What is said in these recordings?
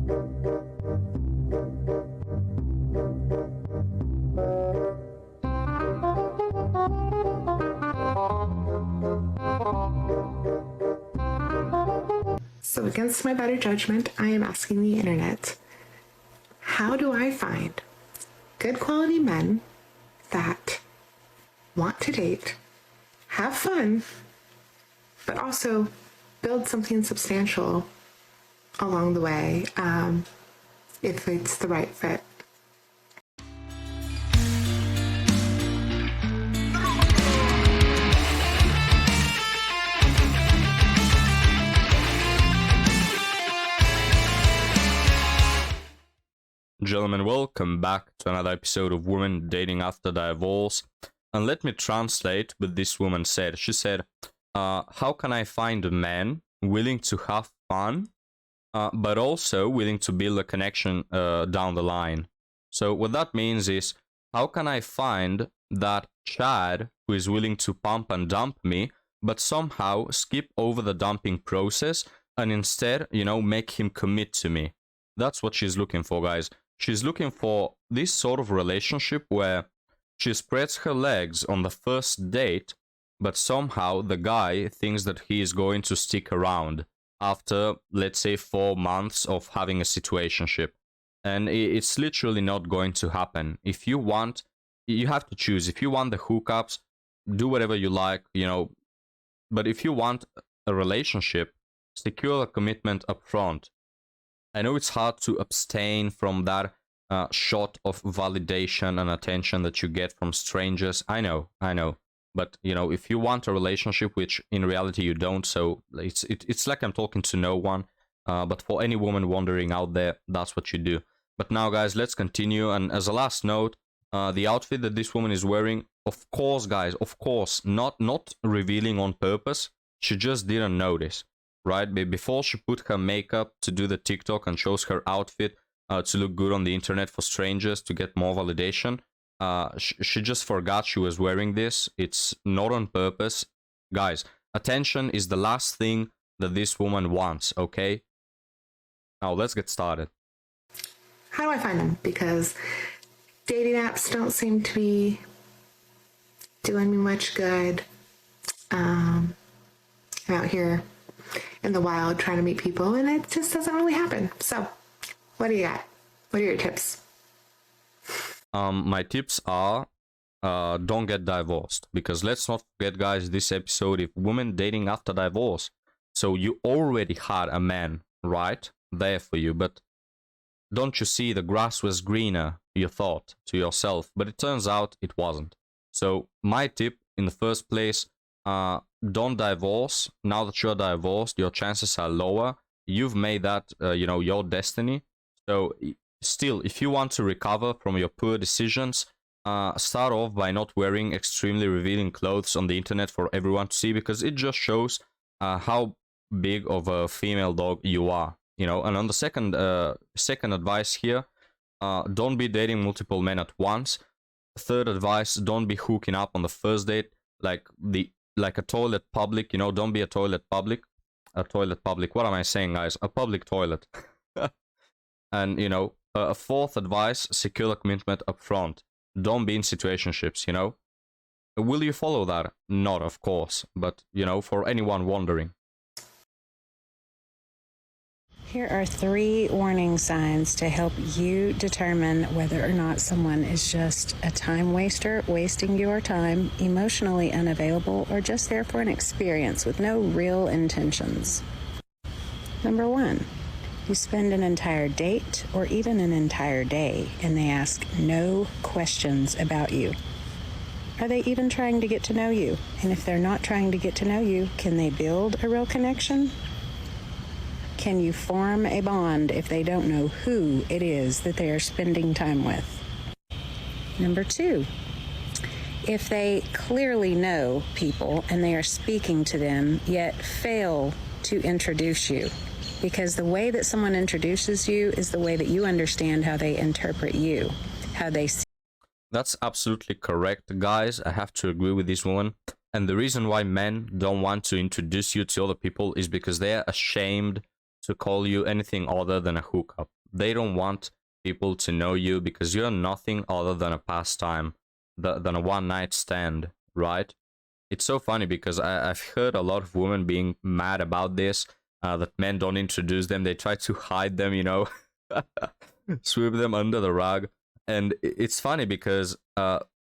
So against my better judgment, I am asking the internet, how do I find good quality men that want to date, have fun, but also build something substantial along the way, if it's the right fit? Gentlemen, welcome back to another episode of Women Dating After Divorce. And let me translate what this woman said. She said, how can I find a man willing to have fun, but also willing to build a connection down the line? So what that means is, how can I find that Chad who is willing to pump and dump me, but somehow skip over the dumping process and instead, make him commit to me? That's what she's looking for, guys. She's looking for this sort of relationship where she spreads her legs on the first date, but somehow the guy thinks that he is going to stick around after, let's say, 4 months of having a situationship. And it's literally not going to happen. If you want, you have to choose. If you want the hookups, do whatever you like, But if you want a relationship, secure a commitment up front. I know it's hard to abstain from that shot of validation and attention that you get from strangers. I know. But, if you want a relationship, which in reality you don't, so it's like I'm talking to no one. But for any woman wondering out there, that's what you do. But now, guys, let's continue. And as a last note, the outfit that this woman is wearing, of course, guys, not revealing on purpose. She just didn't notice. Right? Before she put her makeup to do the TikTok and shows her outfit to look good on the internet for strangers to get more validation, she just forgot she was wearing this. It's not on purpose. Guys, attention is the last thing that this woman wants, okay? Now, let's get started. How do I find them? Because dating apps don't seem to be doing me much good. I'm out here in the wild trying to meet people, and it just doesn't really happen. So what do you got? What are your tips? My tips are don't get divorced, because let's not forget, guys, this episode is women dating after divorce. So you already had a man right there for you, but don't you see the grass was greener, you thought to yourself, but it turns out it wasn't. So my tip in the first place, don't divorce. Now that you're divorced, your chances are lower. You've made that, your destiny. So still, if you want to recover from your poor decisions, start off by not wearing extremely revealing clothes on the internet for everyone to see, because it just shows how big of a female dog you are. And on the second advice here, don't be dating multiple men at once. Third advice, don't be hooking up on the first date like a toilet public, don't be a toilet public. What am I saying, guys? A public toilet. And, a fourth advice, secure a commitment up front. Don't be in situationships, Will you follow that? Not, of course, but, for anyone wondering. Here are 3 warning signs to help you determine whether or not someone is just a time waster, wasting your time, emotionally unavailable, or just there for an experience with no real intentions. Number 1, you spend an entire date or even an entire day and they ask no questions about you. Are they even trying to get to know you? And if they're not trying to get to know you, can they build a real connection? Can you form a bond if they don't know who it is that they are spending time with? Number 2, if they clearly know people and they are speaking to them, yet fail to introduce you, because the way that someone introduces you is the way that you understand how they interpret you, how they see. That's absolutely correct, guys. I have to agree with this woman. And the reason why men don't want to introduce you to other people is because they're ashamed to call you anything other than a hookup. They don't want people to know you because you're nothing other than a pastime, than a one-night stand, right? It's so funny because I've heard a lot of women being mad about this, that men don't introduce them. They try to hide them, you know, sweep them under the rug. And it's funny because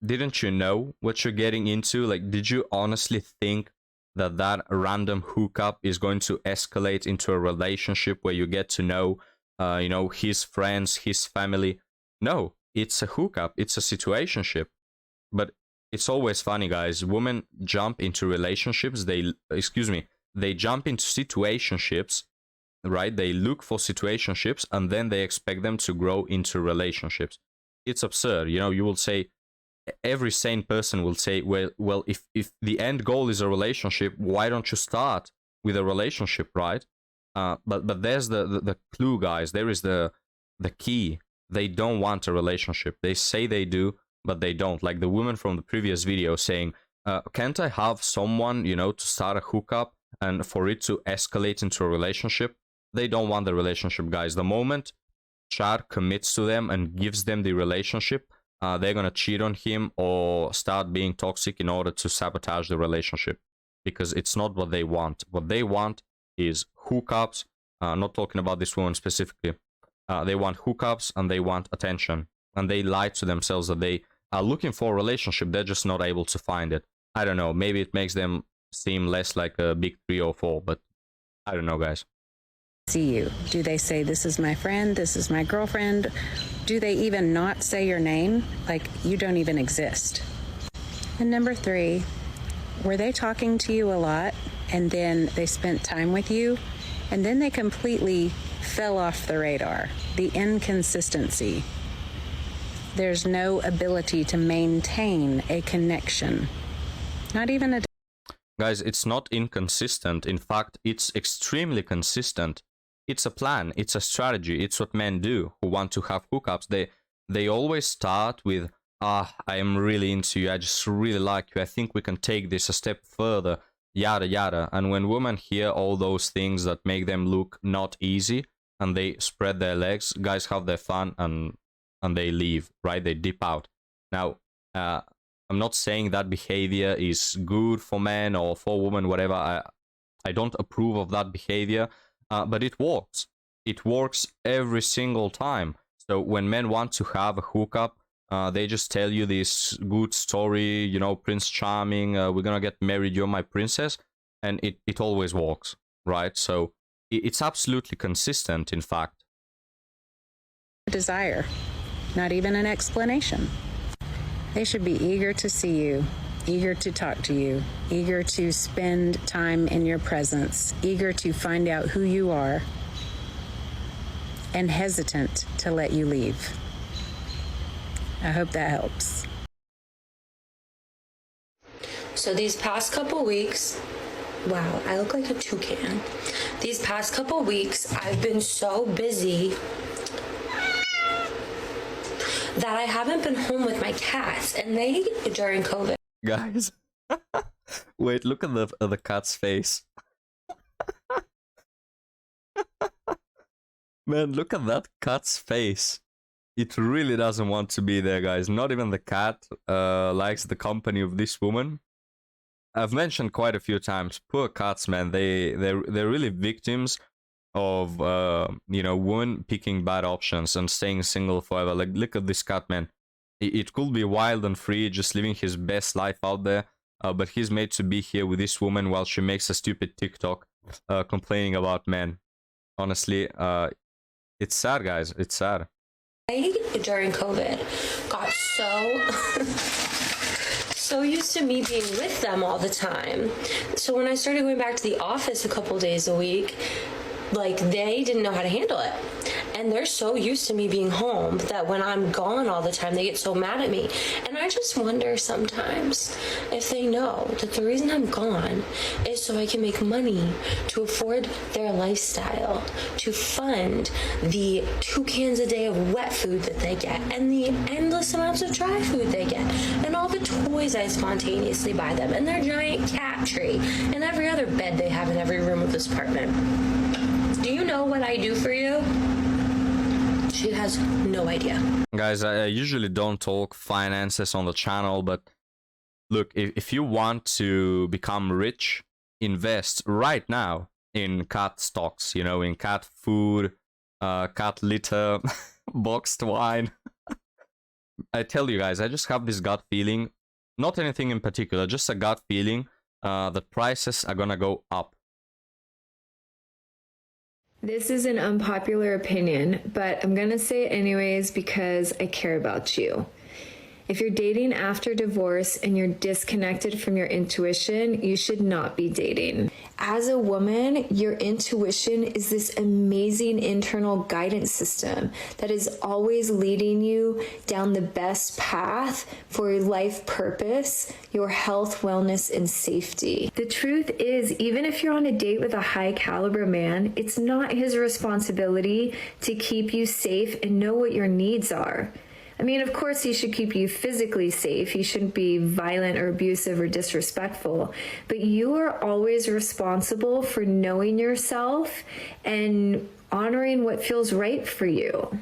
didn't you know what you're getting into? Like, did you honestly think that that random hookup is going to escalate into a relationship where you get to know, you know, his friends, his family? No, it's a hookup. It's a situationship. But it's always funny, guys. Women jump into relationships. They jump into situationships, right? They look for situationships and then they expect them to grow into relationships. It's absurd. You know, you will say, every sane person will say, well, if the end goal is a relationship, why don't you start with a relationship, right? But there's the clue, guys. There is the key. They don't want a relationship. They say they do, but they don't. Like the woman from the previous video saying, can't I have someone, you know, to start a hookup and for it to escalate into a relationship? They don't want the relationship, guys. The moment Chad commits to them and gives them the relationship, they're gonna cheat on him or start being toxic in order to sabotage the relationship, because it's not what they want. What they want is hookups. Not talking about this woman specifically. They want hookups and they want attention, and they lie to themselves that they are looking for a relationship. They're just not able to find it. I don't know. Maybe it makes them seem less like a big 3 or 4, but I don't know, guys. See you? Do they say, this is my friend, this is my girlfriend? Do they even not say your name? Like you don't even exist. And number 3, were they talking to you a lot and then they spent time with you and then they completely fell off the radar? The inconsistency. There's no ability to maintain a connection. Not even a... Guys, it's not inconsistent. In fact, it's extremely consistent. It's a plan. It's a strategy. It's what men do who want to have hookups. They always start with, I am really into you. I just really like you. I think we can take this a step further. Yada, yada. And when women hear all those things that make them look not easy and they spread their legs, guys have their fun and they leave, right? They dip out. Now, I'm not saying that behavior is good for men or for women, whatever. I don't approve of that behavior. But it works. It works every single time. So when men want to have a hookup, they just tell you this good story, you know, Prince Charming, we're gonna get married, you're my princess. And it always works, right? So it's absolutely consistent, in fact. Desire, not even an explanation. They should be eager to see you, eager to talk to you, eager to spend time in your presence, eager to find out who you are, and hesitant to let you leave. I hope that helps. So these past couple weeks, wow, I look like a toucan. These past couple weeks, I've been so busy that I haven't been home with my cats, and they, during COVID. Guys, wait, look at the cat's face. Man, look at that cat's face. It really doesn't want to be there, guys. Not even the cat likes the company of this woman. I've mentioned quite a few times, poor cats, man. They're really victims of you know, women picking bad options and staying single forever. Like, look at this cat, man. It could be wild and free, just living his best life out there, but he's made to be here with this woman while she makes a stupid TikTok complaining about men. Honestly, it's sad, guys. It's sad. I, during COVID, got so used to me being with them all the time. So when I started going back to the office a couple days a week, like, they didn't know how to handle it. And they're so used to me being home that when I'm gone all the time, they get so mad at me. And I just wonder sometimes if they know that the reason I'm gone is so I can make money to afford their lifestyle, to fund the 2 cans a day of wet food that they get, and the endless amounts of dry food they get, and all the toys I spontaneously buy them, and their giant cat tree, and every other bed they have in every room of this apartment. Do you know what I do for you? She has no idea. Guys, I usually don't talk finances on the channel, but look, if you want to become rich, invest right now in cat stocks, you know, in cat food, cat litter, boxed wine. I tell you guys, I just have this gut feeling, not anything in particular, just a gut feeling that prices are gonna go up. This is an unpopular opinion, but I'm gonna say it anyways because I care about you. If you're dating after divorce and you're disconnected from your intuition, you should not be dating. As a woman, your intuition is this amazing internal guidance system that is always leading you down the best path for your life purpose, your health, wellness, and safety. The truth is, even if you're on a date with a high caliber man, it's not his responsibility to keep you safe and know what your needs are. I mean, of course, he should keep you physically safe. He shouldn't be violent or abusive or disrespectful. But you are always responsible for knowing yourself and honoring what feels right for you.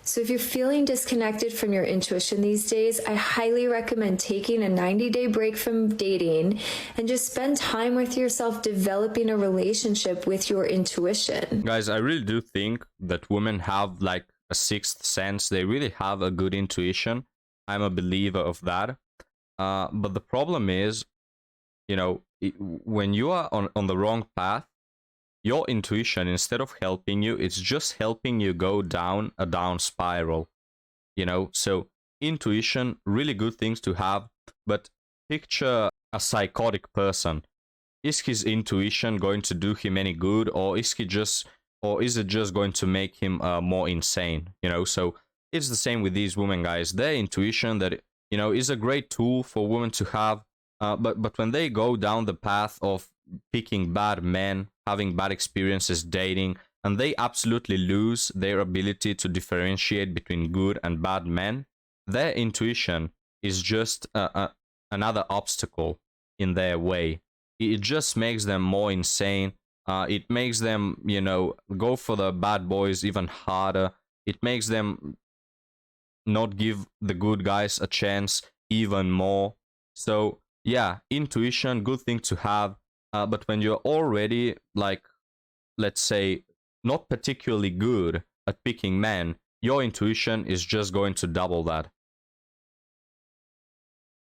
So if you're feeling disconnected from your intuition these days, I highly recommend taking a 90-day break from dating and just spend time with yourself developing a relationship with your intuition. Guys, I really do think that women have like a sixth sense. They really have a good intuition. I'm a believer of that. But the problem is, you know, when you are on the wrong path, your intuition, instead of helping you, it's just helping you go down a down spiral, you know. So intuition, really good things to have, but picture a psychotic person. Is his intuition going to do him any good, or is it just going to make him more insane, you know? So it's the same with these women, guys. Their intuition, that, you know, is a great tool for women to have, but when they go down the path of picking bad men, having bad experiences dating, and they absolutely lose their ability to differentiate between good and bad men, their intuition is just another obstacle in their way. It just makes them more insane. It makes them, you know, go for the bad boys even harder. It makes them not give the good guys a chance even more. So yeah, intuition, good thing to have. But when you're already, like, let's say, not particularly good at picking men, your intuition is just going to double that.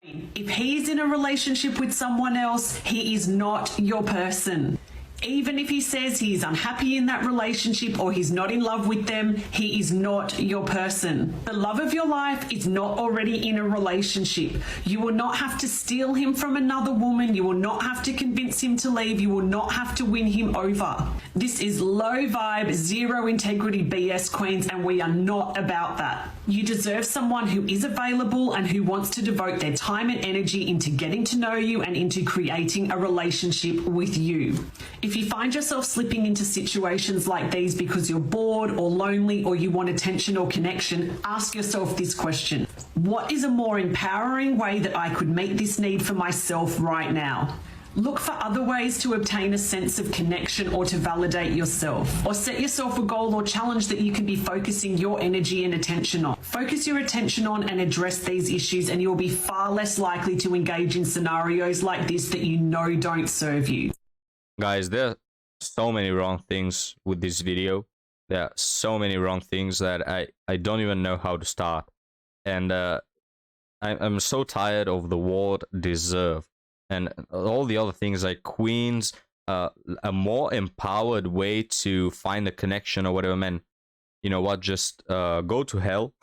If he's in a relationship with someone else, he is not your person. Even if he says he's unhappy in that relationship or he's not in love with them, he is not your person. The love of your life is not already in a relationship. You will not have to steal him from another woman. You will not have to convince him to leave. You will not have to win him over. This is low vibe, zero integrity BS, queens, and we are not about that. You deserve someone who is available and who wants to devote their time and energy into getting to know you and into creating a relationship with you. If you find yourself slipping into situations like these because you're bored or lonely or you want attention or connection, ask yourself this question: what is a more empowering way that I could meet this need for myself right now? Look for other ways to obtain a sense of connection or to validate yourself. Or set yourself a goal or challenge that you can be focusing your energy and attention on. Focus your attention on and address these issues, and you'll be far less likely to engage in scenarios like this that you know don't serve you. Guys, there are so many wrong things with this video. There are so many wrong things that I don't even know how to start. And I'm so tired of the word deserve and all the other things like queens, a more empowered way to find a connection or whatever. Man, you know what, just go to hell.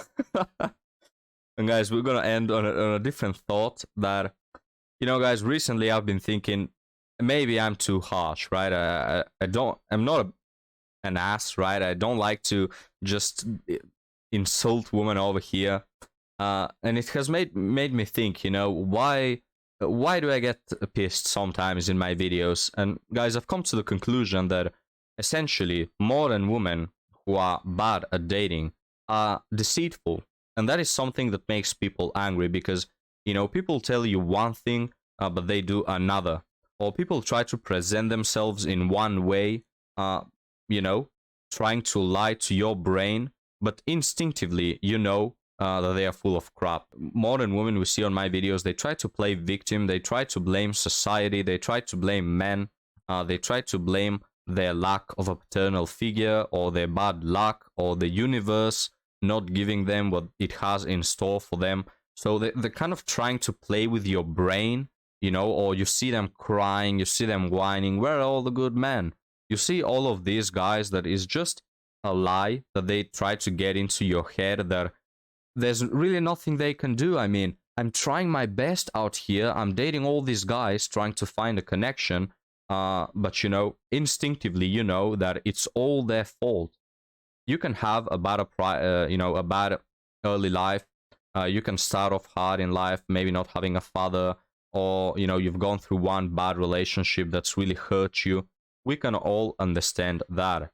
And guys, we're gonna end on a different thought that, you know, guys, recently I've been thinking, maybe I'm too harsh, right? I'm not an ass, right? I don't like to just insult women over here. And it has made me think, you know, why do I get pissed sometimes in my videos? And guys, I've come to the conclusion that essentially modern women who are bad at dating are deceitful. And that is something that makes people angry because, you know, people tell you one thing, but they do another. Or people try to present themselves in one way, you know, trying to lie to your brain but instinctively you know that they are full of crap. Modern women we see on my videos, they try to play victim, they try to blame society, they try to blame men, they try to blame their lack of a paternal figure, or their bad luck, or the universe not giving them what it has in store for them. So they're kind of trying to play with your brain, you know, or you see them crying, you see them whining, where are all the good men? You see all of these guys that is just a lie that they try to get into your head, that there's really nothing they can do. I mean, I'm trying my best out here. I'm dating all these guys, trying to find a connection. But, you know, instinctively, you know that it's all their fault. You can have a bad, a bad early life. You can start off hard in life, maybe not having a father, or, you know, you've gone through one bad relationship that's really hurt you. We can all understand that.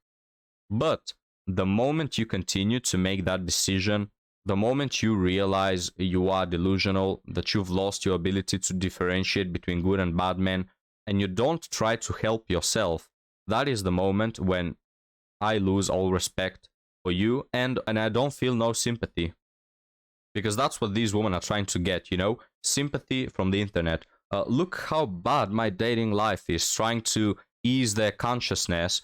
But the moment you continue to make that decision, the moment you realize you are delusional, that you've lost your ability to differentiate between good and bad men, and you don't try to help yourself, that is the moment when I lose all respect for you, and I don't feel no sympathy. Because that's what these women are trying to get, you know? Sympathy from the internet. Look how bad my dating life is, trying to ease their consciousness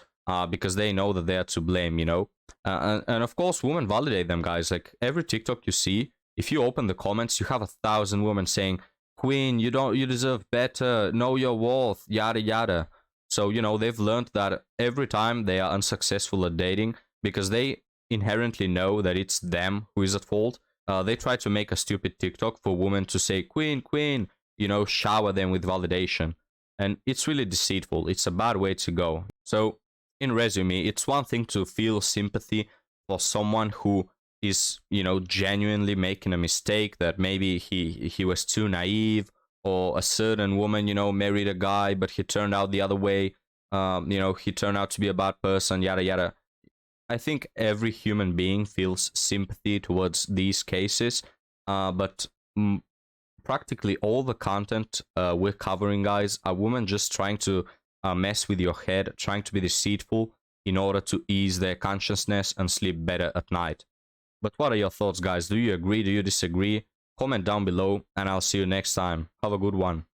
because they know that they are to blame, you know? And of course, women validate them, guys. Like, every TikTok you see, if you open the comments, you have 1,000 women saying, Queen, you deserve better, know your worth, yada yada. So, you know, they've learned that every time they are unsuccessful at dating, because they inherently know that it's them who is at fault, they try to make a stupid TikTok for women to say, Queen, Queen, you know, shower them with validation. And it's really deceitful. It's a bad way to go. So, in resume, it's one thing to feel sympathy for someone who is, you know, genuinely making a mistake, that maybe he was too naive, or a certain woman, you know, married a guy, but he turned out the other way. You know, he turned out to be a bad person, yada yada. I think every human being feels sympathy towards these cases, but practically all the content we're covering, guys, are women just trying to mess with your head, trying to be deceitful in order to ease their consciousness and sleep better at night. But what are your thoughts, guys? Do you agree? Do you disagree? Comment down below, and I'll see you next time. Have a good one.